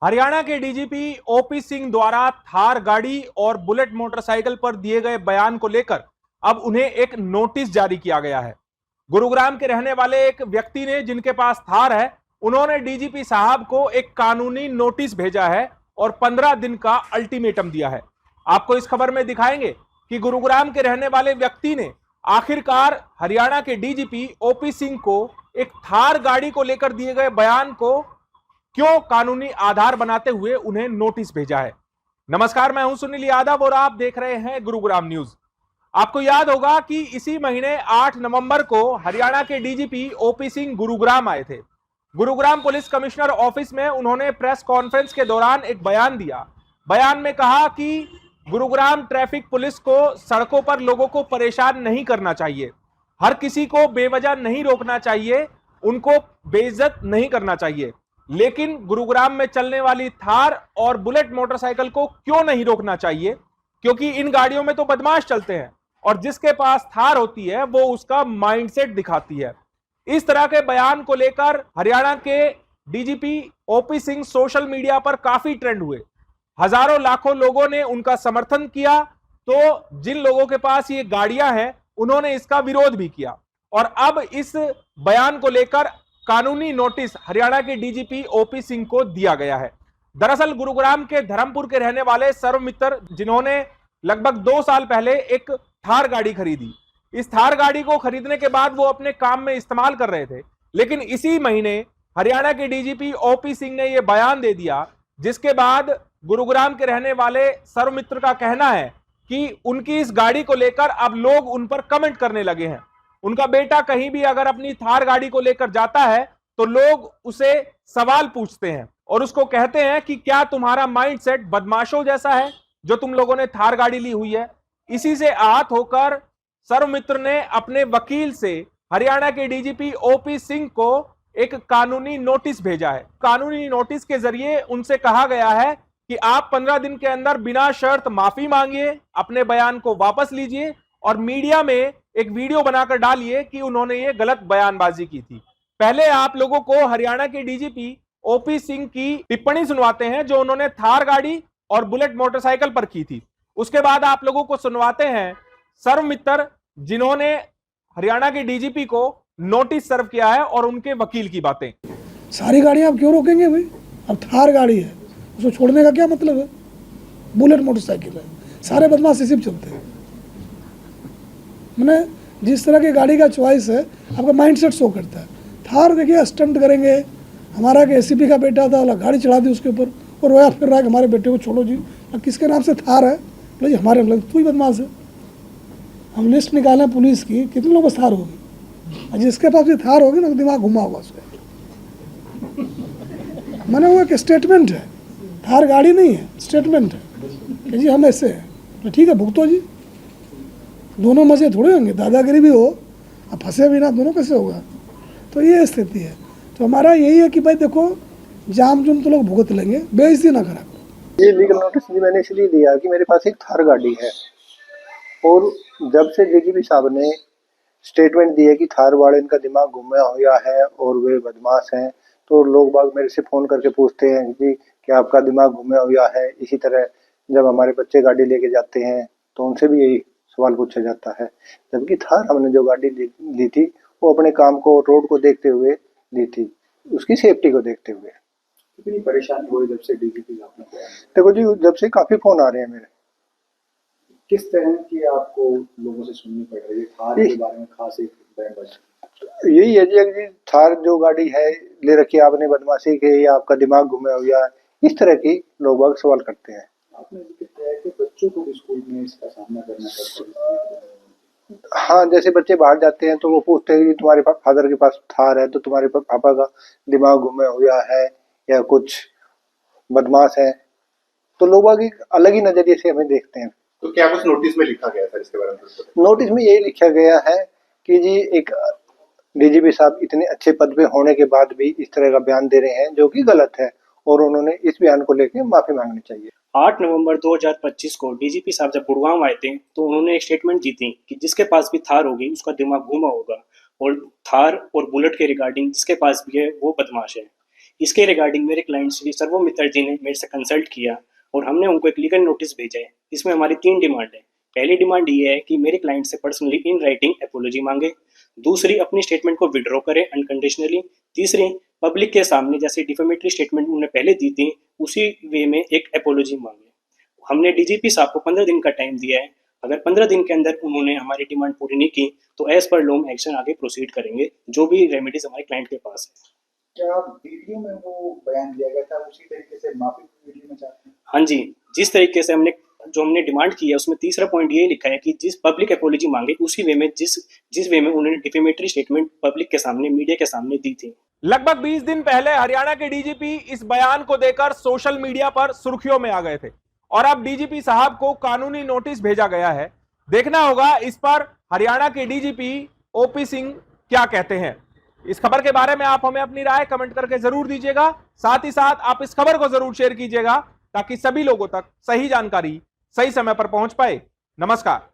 हरियाणा के DGP OP Singh द्वारा थार गाड़ी और बुलेट मोटरसाइकिल पर दिए गए बयान को लेकर अब उन्हें एक नोटिस जारी किया गया है। गुरुग्राम के रहने वाले एक व्यक्ति ने, जिनके पास थार है, उन्होंने डीजीपी साहब को एक कानूनी नोटिस भेजा है और 15 दिन का अल्टीमेटम दिया है। आपको इस खबर में दिखाएंगे कि गुरुग्राम के रहने वाले व्यक्ति ने आखिरकार हरियाणा के डीजीपी ओपी सिंह को एक थार गाड़ी को लेकर दिए गए बयान को क्यों कानूनी आधार बनाते हुए उन्हें नोटिस भेजा है। नमस्कार, मैं हूं सुनील यादव और आप देख रहे हैं गुरुग्राम न्यूज। आपको याद होगा कि इसी महीने 8 नवंबर को हरियाणा के डीजीपी ओपी सिंह गुरुग्राम आए थे। गुरुग्राम पुलिस कमिश्नर ऑफिस में उन्होंने प्रेस कॉन्फ्रेंस के दौरान एक बयान दिया। बयान में कहा कि गुरुग्राम ट्रैफिक पुलिस को सड़कों पर लोगों को परेशान नहीं करना चाहिए, हर किसी को बेवजह नहीं रोकना चाहिए, उनको बेइज्जत नहीं करना चाहिए, लेकिन गुरुग्राम में चलने वाली थार और बुलेट मोटरसाइकिल को क्यों नहीं रोकना चाहिए, क्योंकि इन गाड़ियों में तो बदमाश चलते हैं और जिसके पास थार होती है वो उसका माइंडसेट दिखाती है। इस तरह के बयान को लेकर हरियाणा के DGP OP Singh social media पर काफी ट्रेंड हुए। हजारों लाखों लोगों ने उनका समर्थन किया, तो जिन लोगों के पास ये गाड़ियां हैं उन्होंने इसका विरोध भी किया और अब इस बयान को लेकर कानूनी नोटिस हरियाणा के डीजीपी ओपी सिंह को दिया गया है। दरअसल गुरुग्राम के धर्मपुर के रहने वाले सर्वमित्र, जिन्होंने लगभग 2 साल पहले एक थार गाड़ी खरीदी, इस थार गाड़ी को खरीदने के बाद वो अपने काम में इस्तेमाल कर रहे थे, लेकिन इसी महीने हरियाणा के डीजीपी ओपी सिंह ने यह बयान दे दिया, जिसके बाद गुरुग्राम के रहने वाले सर्वमित्र का कहना है कि उनकी इस गाड़ी को लेकर अब लोग उन पर कमेंट करने लगे हैं। उनका बेटा कहीं भी अगर अपनी थार गाड़ी को लेकर जाता है तो लोग उसे सवाल पूछते हैं और उसको कहते हैं कि क्या तुम्हारा माइंडसेट बदमाशों जैसा है जो तुम लोगों ने थार गाड़ी ली हुई है। इसी से आहत होकर सर्वमित्र ने अपने वकील से हरियाणा के डीजीपी ओपी सिंह को एक कानूनी नोटिस भेजा है। कानूनी नोटिस के जरिए उनसे कहा गया है कि आप 15 दिन के अंदर बिना शर्त माफी मांगिए, अपने बयान को वापस लीजिए और मीडिया में एक वीडियो बनाकर डालिए कि उन्होंने ये गलत बयानबाजी की थी। पहले आप लोगों को हरियाणा के डीजीपी ओपी सिंह की टिप्पणी सुनवाते हैं जो उन्होंने थार गाड़ी और बुलेट मोटरसाइकिल पर की थी। उसके बाद आप लोगों को सुनवाते हैं सर्वमित्र, जिन्होंने हरियाणा के डीजीपी को नोटिस सर्व किया है और उनके वकील की बातें। सारी गाड़ियां आप क्यों रोकेंगे भाई? अब थार गाड़ी है, उसको छोड़ने का क्या मतलब है? बुलेट मोटरसाइकिल है, सारे बदमाश इसी पे चलते हैं। मैंने जिस तरह की गाड़ी का चॉइस है आपका माइंडसेट शो करता है। थार देखिए स्टंट करेंगे, हमारा के एसीपी का बेटा था, वाला गाड़ी चढ़ा दी उसके ऊपर और रोया फिर रहा है कि हमारे बेटे को छोड़ो जी, किसके नाम से थार है? बोले जी हमारे, मतलब तू ही बदमाश है। हम लिस्ट निकालें पुलिस की, कितने लोगों को थार होगी, और जिसके पास भी थार होगी ना दिमाग घुमा होगा उसका। मैंने वो एक स्टेटमेंट है, थार गाड़ी नहीं है, स्टेटमेंट है कि जी हम ऐसे हैं, तो ठीक है भुगतो जी। दोनों मजे थोड़े होंगे, दादागिरी भी हो अब फंसे भी ना, दोनों कैसे होगा? तो ये स्थिति है। तो हमारा यही है कि भाई देखो, जाम जुम तो लोग भुगत लेंगे, बेइज्जती ना करा। ये लीगल नोटिस भी मैंने इसलिए दिया कि मेरे पास एक थार गाड़ी है और जब से डीजीपी साहब ने स्टेटमेंट दी है कि थार वाले इनका दिमाग घुमा हुआ है और वे बदमाश हैं, तो लोग बाग मेरे से फ़ोन करके पूछते हैं कि क्या आपका दिमाग घुमा हुआ है। इसी तरह जब हमारे बच्चे गाड़ी लेके जाते हैं तो उनसे भी यही सवाल पूछा जाता है। जबकि थार हमने जो गाड़ी ली थी वो अपने काम को, रोड को देखते हुए ली थी, उसकी सेफ्टी को देखते हुए। कितनी परेशानी हुई जब से डीजीपी आपने? देखो जी, जब से काफ़ी फ़ोन आ रहे हैं मेरे। किस तरह की आपको लोगों से सुननी पड़ रही है थार के बारे में, खास एक बयानबाजी? यही है जी, थार जो गाड़ी है ले रखी है आपने बदमाशी के, या आपका दिमाग घुमा हुआ है, इस तरह की लोग बाग सवाल करते हैं। आपने जिक्र किया है कि बच्चों को भी स्कूल में इसका सामना करना पड़ता है। हाँ, जैसे बच्चे बाहर जाते हैं तो वो पूछते हैं कि तुम्हारे फादर के पास थार है तो तुम्हारे पापा का दिमाग घुमा हुआ है या कुछ बदमाश है, तो लोग बाग एक अलग ही नजरिए से हमें देखते हैं। तो क्या कुछ नोटिस में लिखा गया था इसके बारे में? नोटिस में यही लिखा गया है कि जी एक डीजीपी साहब इतने अच्छे पद पे होने के बाद भी इस तरह का बयान दे रहे हैं जो कि गलत है और उन्होंने इस बयान को लेकर माफी मांगनी चाहिए। 8 नवंबर 2025 को डीजीपी साहब जब गुड़गांव आए थे तो उन्होंने एक स्टेटमेंट दी थी कि जिसके पास भी थार होगी उसका दिमाग घूमा होगा, और थार और बुलेट के रिगार्डिंग जिसके पास भी है वो बदमाश है। इसके रिगार्डिंग मेरे क्लाइंट श्री सर्वो मित्तर जी ने मेरे से कंसल्ट किया और हमने उनको एक लीगल नोटिस भेजा है। इसमें हमारी 3 डिमांड है। पहली डिमांड ये है कि मेरे क्लाइंट से पर्सनली इन राइटिंग एपोलॉजी मांगे। दूसरी, अपनी स्टेटमेंट को विड्रॉ करें अनकंडीशनली। तीसरी, पब्लिक के सामने जैसे डिफेमेटरी स्टेटमेंट उन्होंने पहले दी थी उसी वे में एक एपोलॉजी मांगे। हमने डीजीपी साहब को 15 दिन का टाइम दिया है। अगर 15 दिन के अंदर उन्होंने हमारी डिमांड पूरी नहीं की तो एज पर लॉ एक्शन आगे प्रोसीड करेंगे, जो भी रेमेडीज हमारे क्लाइंट के पास है। क्या वीडियो में वो बयान दिया गया था उसी तरीके से माफी वीडियो में चाहते हैं? हाँ जी, जिस तरीके से हमने डिमांड की है उसमें तीसरा पॉइंट ये लिखा है कि जिस पब्लिक एपोलॉजी मांगे उसी वे में जिस वे में उन्होंने डिफेमेटरी स्टेटमेंट पब्लिक के सामने, मीडिया के सामने दी थी। लगभग 20 दिन पहले हरियाणा के डीजीपी इस बयान को देकर सोशल मीडिया पर सुर्खियों में आ गए थे और अब डीजीपी साहब को कानूनी नोटिस भेजा गया है। देखना होगा इस पर हरियाणा के डीजीपी ओपी सिंह क्या कहते हैं। इस खबर के बारे में आप हमें अपनी राय कमेंट करके जरूर दीजिएगा। साथ ही साथ आप इस खबर को जरूर शेयर कीजिएगा ताकि सभी लोगों तक सही जानकारी सही समय पर पहुंच पाए। नमस्कार।